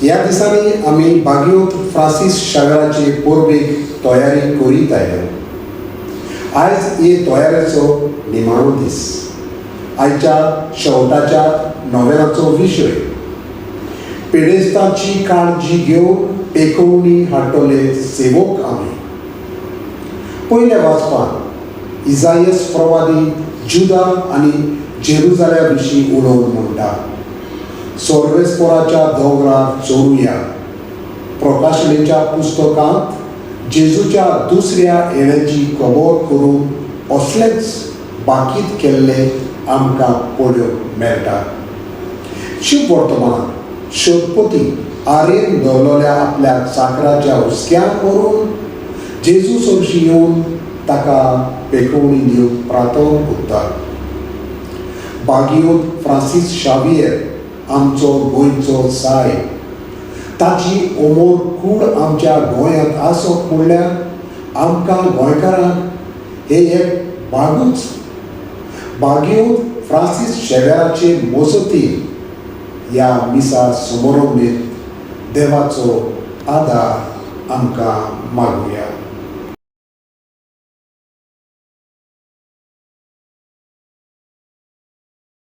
ह्या दिसांनी आमी बागयोत फ्रांसीस शावेराचे पोरबेक तयारी करीत आयल्यो. आयज हे तयारेचो निमाणो दीस. आयच्या शेवटाच्या नॉवेलाचो विशय पेडेस्तांची काळजी घेवन पेखोवणी हाडटले सेवक आमी. पयल्या वाचपान इसायास प्रवादी जुदा आनी जेरुजाल्या विशीं उलोवन म्हणटा. सोर्वेस्पोराच्या दोंगरार चोरुया. प्रकाशनेच्या पुस्तकांत जेजूच्या दुसऱ्या येण्याची खबर करून असलेच बाकीत केल्ले आमकां पळोवंक मेळटा. शुभ वर्तमानांत शोधपती आरेन दवरलेल्या आपल्या चाकराच्या हुस्क्यान व्हरून जेजू सोरशी येवन ताका पेखोवणी दिवंक प्रार्थना करता. बागयोत फ्रांसीस शावियर आमचो गोंयचो सायब. ताची उमर कूड आमच्या गोंयांत आसप म्हणल्यार आमकां गोंयकारांक हे एक बागूच. बागयोत फ्रांसीस शेवेराचे मजतीन ह्या मिसा समोरोबीत देवाचो आदार आमकां मागुया.